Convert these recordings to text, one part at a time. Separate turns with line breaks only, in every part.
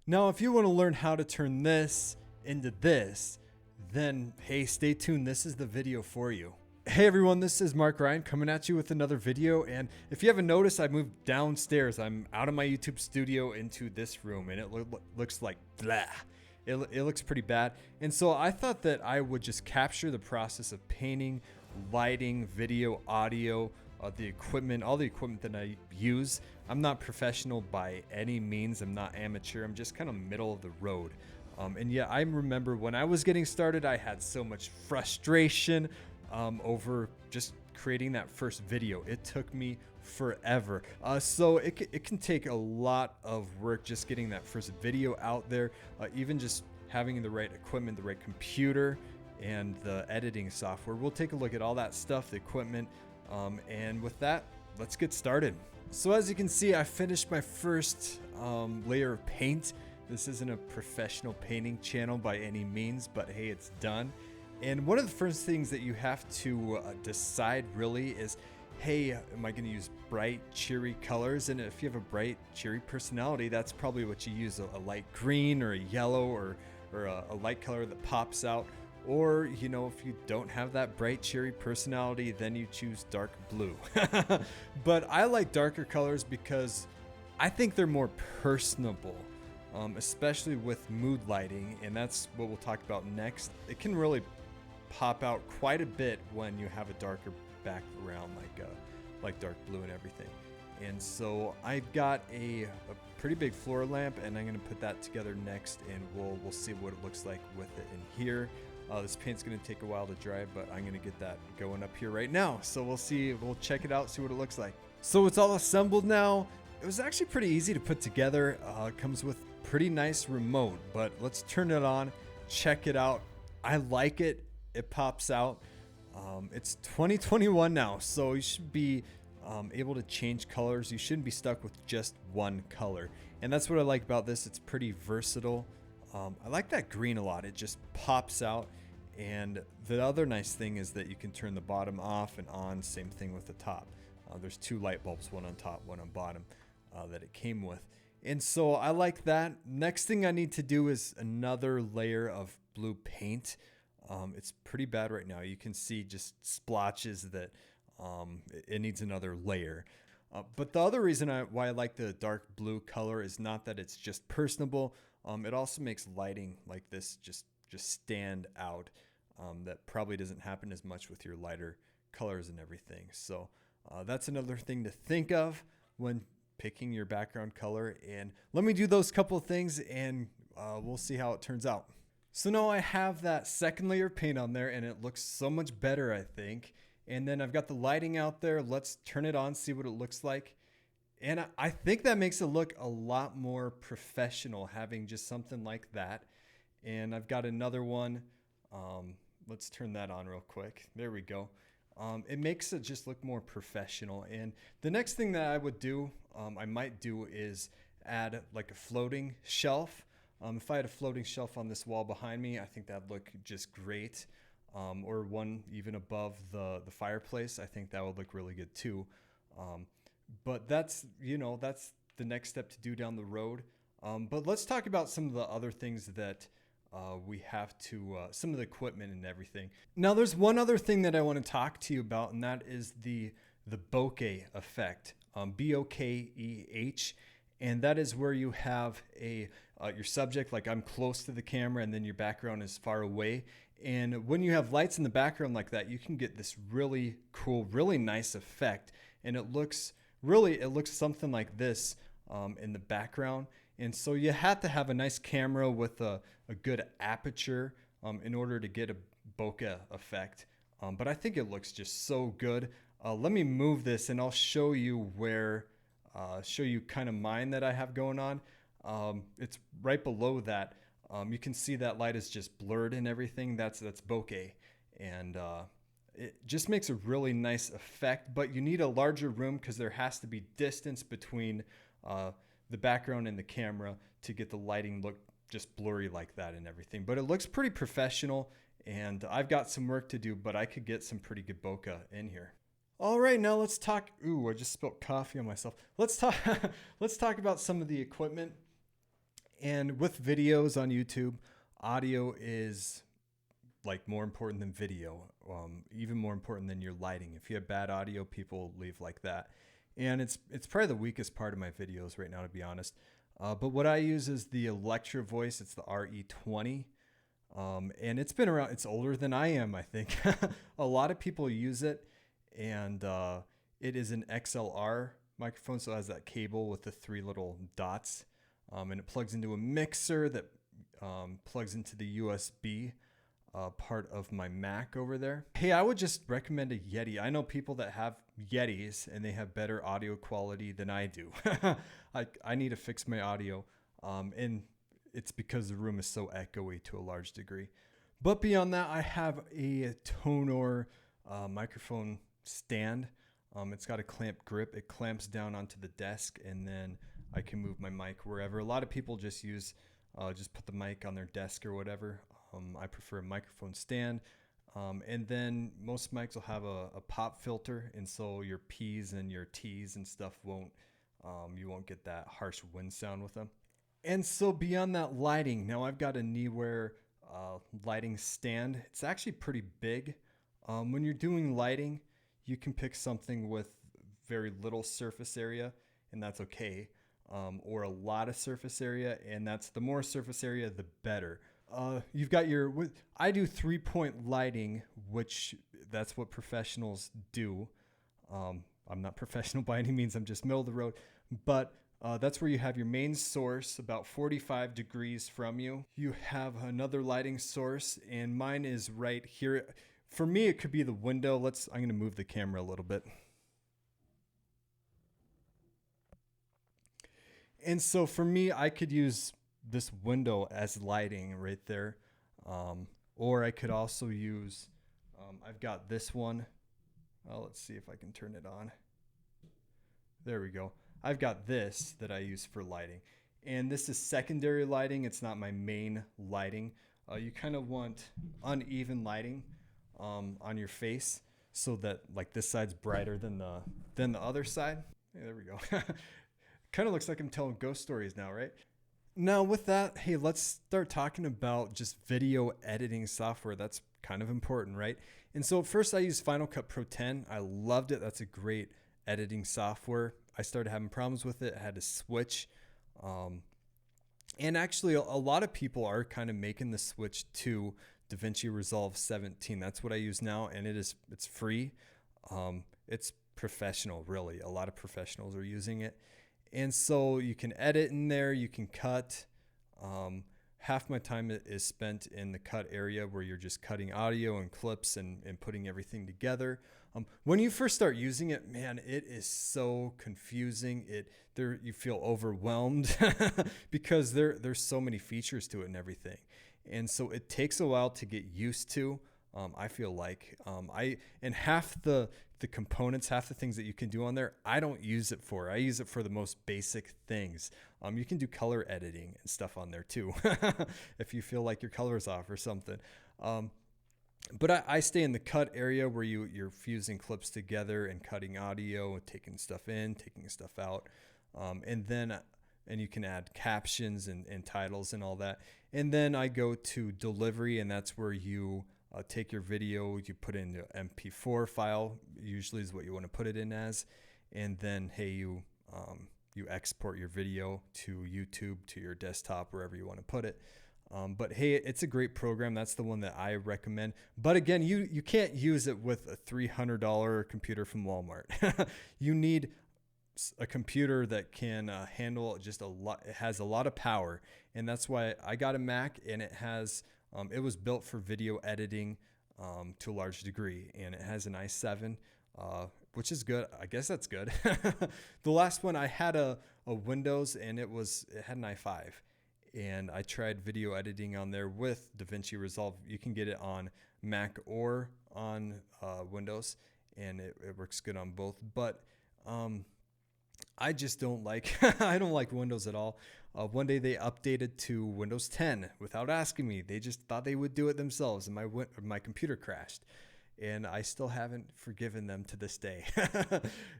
Now, if you want to learn how to turn this into this, then hey, stay tuned. This is the video for you. Hey everyone, this is Mark Ryan coming at you with another video. And if you haven't noticed, I moved downstairs. I'm out of my YouTube studio into this room, and it looks like blah. It looks pretty bad. And so I thought that I would just capture the process of painting, lighting, video, audio, the equipment, all the equipment that I use. I'm not professional by any means. I'm not amateur. I'm just kind of middle of the road. And yeah, I remember when I was getting started, I had so much frustration over just creating that first video. It took me forever. So it can take a lot of work just getting that first video out there, even just having the right equipment, the right computer, and the editing software. We'll take a look at all that stuff, the equipment, and with that, let's get started. So as you can see, I finished my first layer of paint. This isn't a professional painting channel by any means, but hey, it's done. And one of the first things that you have to decide really is, hey, am I going to use bright, cheery colors? And if you have a bright, cheery personality, that's probably what you use, a light green or a yellow or a light color that pops out. Or, you know, if you don't have that bright, cheery personality, then you choose dark blue. But I like darker colors because I think they're more personable, especially with mood lighting. And that's what we'll talk about next. It can really pop out quite a bit when you have a darker background, like dark blue and everything. And so I've got a pretty big floor lamp, and I'm going to put that together next, and we'll see what it looks like with it in here. This paint's going to take a while to dry, but I'm going to get that going up here right now. So we'll check it out, see what it looks like. So it's all assembled now. It was actually pretty easy to put together. It comes with pretty nice remote, but let's turn it on, check it out. I like it. It pops out. It's 2021 now, so you should be able to change colors. You shouldn't be stuck with just one color. And that's what I like about this. It's pretty versatile. I like that green a lot. It just pops out. And the other nice thing is that you can turn the bottom off and on. Same thing with the top. There's two light bulbs, one on top, one on bottom, that it came with. And so I like that. Next thing I need to do is another layer of blue paint. It's pretty bad right now. You can see just splotches that it needs another layer. But the other reason why I like the dark blue color is not that it's just personable. It also makes lighting like this just stand out. That probably doesn't happen as much with your lighter colors and everything. So that's another thing to think of when picking your background color. And let me do those couple of things, and we'll see how it turns out. So now I have that second layer of paint on there, and it looks so much better, I think. And then I've got the lighting out there. Let's turn it on, see what it looks like. And I think that makes it look a lot more professional, having just something like that. And I've got another one. Let's turn that on real quick. There we go. It makes it just look more professional. And the next thing that I would do, I might do, is add like a floating shelf. If I had a floating shelf on this wall behind me, I think that'd look just great. Or one even above the fireplace. I think that would look really good too. But that's the next step to do down the road. But let's talk about some of the other things that we have to, some of the equipment and everything. Now there's one other thing that I want to talk to you about, and that is the bokeh effect, B-O-K-E-H. And that is where you have your subject, like I'm close to the camera, and then your background is far away. And when you have lights in the background like that, you can get this really cool, really nice effect. And it looks something like this in the background. And so you have to have a nice camera with a good aperture in order to get a bokeh effect. But I think it looks just so good. Let me move this, and I'll show you show you kind of mine that I have going on. It's right below that. You can see that light is just blurred and everything. That's bokeh. And it just makes a really nice effect, but you need a larger room because there has to be distance between the background and the camera to get the lighting look just blurry like that and everything. But it looks pretty professional, and I've got some work to do, but I could get some pretty good bokeh in here. All right, now let's talk. Ooh, I just spilled coffee on myself. Let's talk about some of the equipment. And with videos on YouTube, audio is like more important than video, even more important than your lighting. If you have bad audio, people leave like that. And it's probably the weakest part of my videos right now, to be honest. But what I use is the Electro Voice. It's the RE20. And it's been around, it's older than I am, I think. A lot of people use it, and it is an XLR microphone, so it has that cable with the 3 little dots, and it plugs into a mixer that plugs into the USB part of my Mac over there. Hey, I would just recommend a Yeti. I know people that have Yetis and they have better audio quality than I do. I need to fix my audio, and it's because the room is so echoey to a large degree. But beyond that, I have a Tonor microphone stand. It's got a clamp grip. It clamps down onto the desk, and then I can move my mic wherever. A lot of people just use, just put the mic on their desk or whatever. I prefer a microphone stand. And then most mics will have a pop filter, and so your P's and your T's and stuff you won't get that harsh wind sound with them. And so beyond that, lighting. Now I've got a Neewer lighting stand. It's actually pretty big. When you're doing lighting, you can pick something with very little surface area, and that's okay. Or a lot of surface area, and that's the more surface area, the better. You've got I do 3-point lighting, which that's what professionals do. I'm not professional by any means. I'm just middle of the road, but that's where you have your main source about 45 degrees from you. You have another lighting source, and mine is right here. For me, it could be the window. I'm going to move the camera a little bit. And so for me, I could use this window as lighting right there. Or I could also use, I've got this one. Well, let's see if I can turn it on. There we go. I've got this that I use for lighting. And this is secondary lighting. It's not my main lighting. You kind of want uneven lighting on your face so that like this side's brighter than the other side. Hey, there we go. Kind of looks like I'm telling ghost stories now, right? Now with that, hey, let's start talking about just video editing software. That's kind of important, right? And so first I used Final Cut Pro 10. I loved it. That's a great editing software. I started having problems with it. I had to switch. And actually a lot of people are kind of making the switch to Davinci Resolve 17. That's what I use now, and it's free. It's professional, really. A lot of professionals are using it. And so you can edit in there, you can cut. Half my time is spent in the cut area where you're just cutting audio and clips and putting everything together. When you first start using it, man, it is so confusing. You feel overwhelmed because there's so many features to it and everything. And so it takes a while to get used to. I feel like and half the components, half the things that you can do on there, I don't use it for. I use it for the most basic things. You can do color editing and stuff on there too, if you feel like your color's off or something. But I stay in the cut area where you're fusing clips together and cutting audio, taking stuff in, taking stuff out, and you can add captions and titles and all that. And then I go to delivery, and that's where you take your video, you put it in the MP4 file, usually is what you want to put it in as, and then hey, you export your video to YouTube, to your desktop, wherever you want to put it. But hey, it's a great program. That's the one that I recommend. But again, you can't use it with a $300 computer from Walmart. You need a computer that can handle just a lot. It has a lot of power, and that's why I got a Mac, and it was built for video editing to a large degree, and it has an i7, which is good. I guess that's good. The last one I had a Windows, and it had an i5, and I tried video editing on there with Davinci Resolve. You can get it on Mac or on Windows, and it works good on both. But I just don't like I don't like Windows at all. One day they updated to Windows 10 without asking me. They just thought they would do it themselves, and my computer crashed. And I still haven't forgiven them to this day.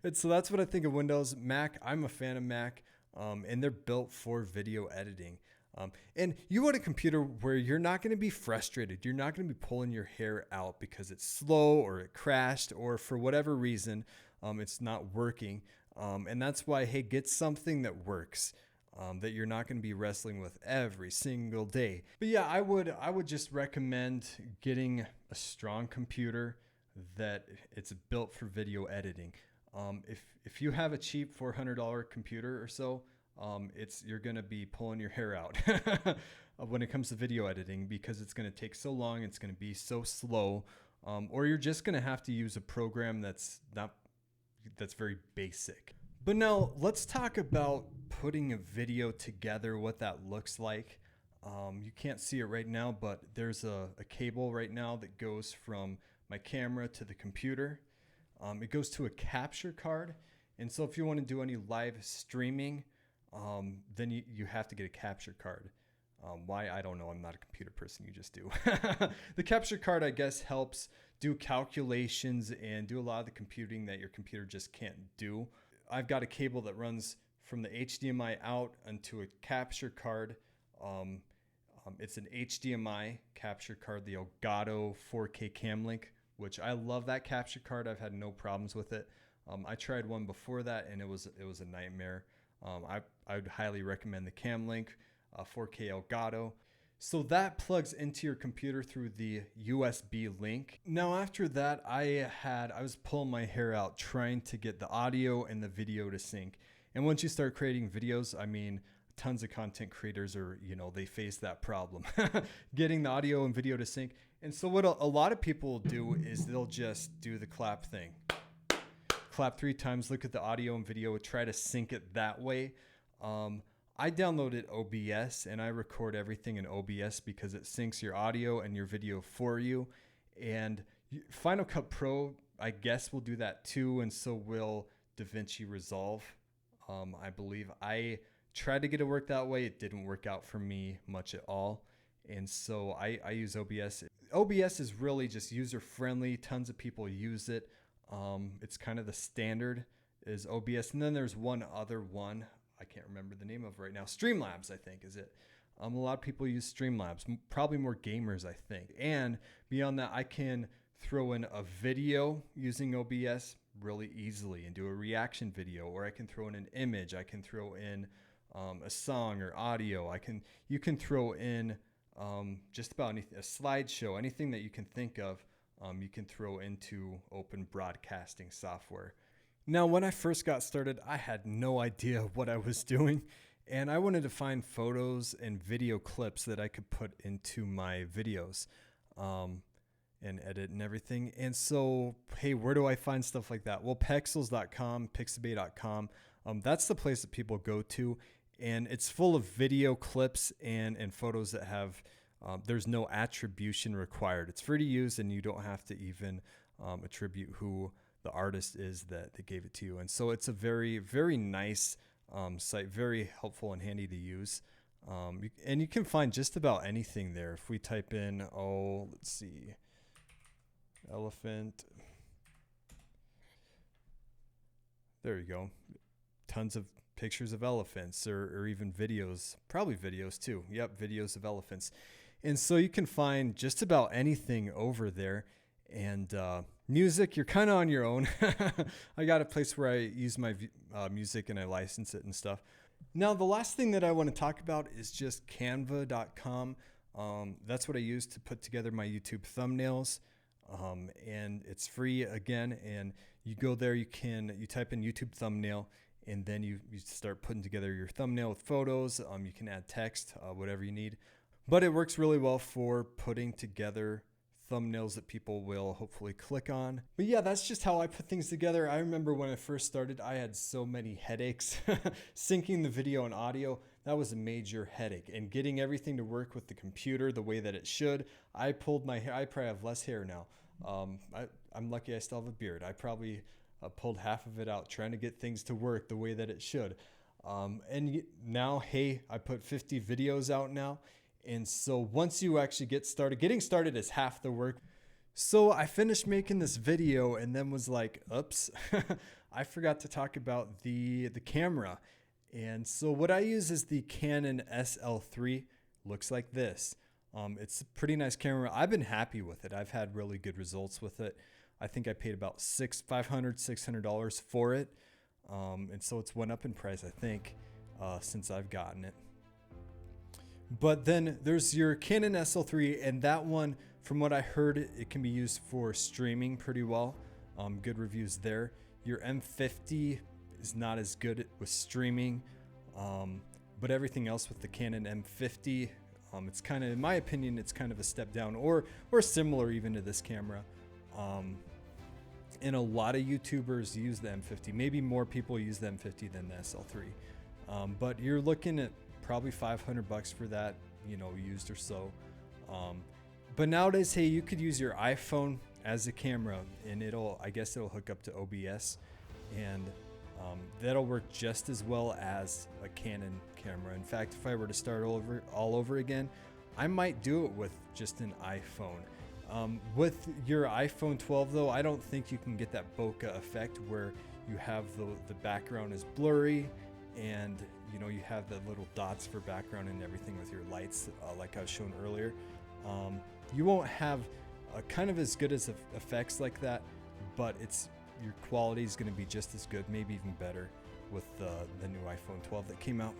And so that's what I think of Windows. Mac, I'm a fan of Mac, and they're built for video editing. And you want a computer where you're not going to be frustrated. You're not going to be pulling your hair out because it's slow or it crashed or for whatever reason, it's not working. And that's why, hey, get something that works, that you're not going to be wrestling with every single day. But yeah, I would just recommend getting a strong computer that it's built for video editing. If you have a cheap $400 computer or so, you're going to be pulling your hair out when it comes to video editing, because it's going to take so long. It's going to be so slow. Or you're just going to have to use a program that's very basic. But now let's talk about putting a video together, what that looks like. You can't see it right now, but there's a cable right now that goes from my camera to the computer. It goes to a capture card. And so if you want to do any live streaming, then you have to get a capture card. Why? I don't know. I'm not a computer person. You just do. The capture card, I guess, helps do calculations and do a lot of the computing that your computer just can't do. I've got a cable that runs from the HDMI out onto a capture card. It's an HDMI capture card, the Elgato 4K Cam Link, which I love that capture card. I've had no problems with it. I tried one before that and it was a nightmare. I would highly recommend the Cam Link 4K Elgato. So that plugs into your computer through the USB link. Now after that, I was pulling my hair out trying to get the audio and the video to sync. And once you start creating videos, I mean, tons of content creators they face that problem, getting the audio and video to sync. And so what a lot of people will do is they'll just do the clap thing. Clap 3 times, look at the audio and video, try to sync it that way. I downloaded OBS and I record everything in OBS because it syncs your audio and your video for you. And Final Cut Pro, I guess, will do that too. And so will Davinci Resolve. I believe I tried to get it work that way. It didn't work out for me much at all. And so I use OBS. OBS is really just user friendly. Tons of people use it. It's kind of the standard is OBS. And then there's one other one I can't remember the name of right now. Streamlabs, I think, is it. A lot of people use Streamlabs, probably more gamers, I think. And beyond that, I can throw in a video using OBS really easily and do a reaction video, or I can throw in an image. I can throw in a song or audio. You can throw in just about anything, a slideshow, anything that you can think of. You can throw into open broadcasting software. Now, when I first got started, I had no idea what I was doing, and I wanted to find photos and video clips that I could put into my videos and edit and everything. And so, hey, where do I find stuff like that? Well, Pexels.com, Pixabay.com, that's the place that people go to, and it's full of video clips and photos that have, there's no attribution required. It's free to use, and you don't have to even attribute who the artist is that gave it to you. And so it's a very, very nice site, very helpful and handy to use. And you can find just about anything there. If we type in, let's see, elephant. There you go. Tons of pictures of elephants or even videos, probably videos too. Yep, videos of elephants. And so you can find just about anything over there. And music, you're kind of on your own. I got a place where I use my music and I license it and stuff. Now, the last thing that I want to talk about is just canva.com. That's what I use to put together my YouTube thumbnails. And it's free again. And you go there, you type in YouTube thumbnail, and then you start putting together your thumbnail with photos. You can add text, whatever you need. But it works really well for putting together thumbnails that people will hopefully click on. But yeah, that's just how I put things together. I remember when I first started, I had so many headaches. Syncing the video and audio, that was a major headache. And getting everything to work with the computer the way that it should. I pulled my hair. I probably have less hair now. I'm lucky I still have a beard. I probably pulled half of it out trying to get things to work the way that it should. And now, hey, I put 50 videos out now. And so once you actually get started, getting started is half the work. So I finished making this video and then was like, oops, I forgot to talk about the camera. And so what I use is the Canon Sl3. Looks like this. It's a pretty nice camera. I've been happy with it. I've had really good results with it. I think I paid about $600 for it. And so it's went up in price, I think, since I've gotten it. But then there's your Canon Sl3, and that one, from what I heard, it can be used for streaming pretty well. Good reviews there. Your M50 is not as good with streaming, but everything else with the Canon M50, it's kind of, in my opinion, it's kind of a step down, or similar even to this camera. And a lot of YouTubers use the M50. Maybe more people use the M50 than the Sl3. But you're looking at probably $500 for that, you know, used or so. But nowadays, hey, you could use your iPhone as a camera, and I guess it'll hook up to OBS, and that'll work just as well as a Canon camera. In fact, if I were to start all over again, I might do it with just an iPhone. With your iPhone 12 though, I don't think you can get that bokeh effect where you have the background is blurry, and you know, you have the little dots for background and everything with your lights, like I was shown earlier. You won't have kind of as good as effects like that, but your quality is going to be just as good, maybe even better, with the new iPhone 12 that came out.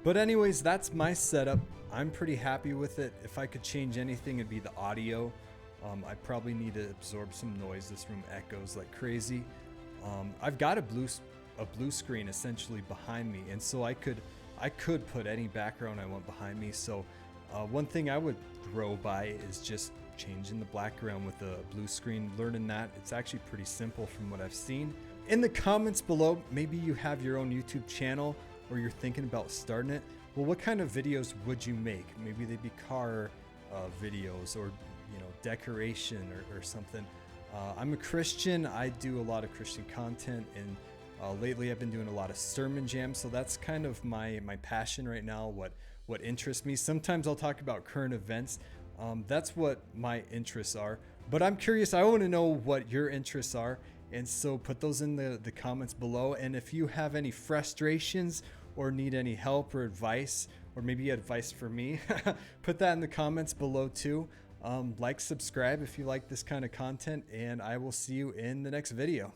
But anyways, that's my setup. I'm pretty happy with it. If I could change anything, it'd be the audio. I probably need to absorb some noise. This room echoes like crazy. I've got a blue screen essentially behind me, and so I could put any background I want behind me. So one thing I would throw by is just changing the background with a blue screen. Learning that, it's actually pretty simple from what I've seen. In the comments below, maybe you have your own YouTube channel, or you're thinking about starting it. Well, what kind of videos would you make? Maybe they'd be car videos, or you know, decoration or something. I'm a Christian. I do a lot of Christian content, and lately I've been doing a lot of sermon jams. So that's kind of my passion right now. What interests me. Sometimes I'll talk about current events. That's what my interests are. But I'm curious. I want to know what your interests are. And so put those in the comments below. And if you have any frustrations or need any help or advice, or maybe advice for me, put that in the comments below too. Like, subscribe if you like this kind of content, and I will see you in the next video.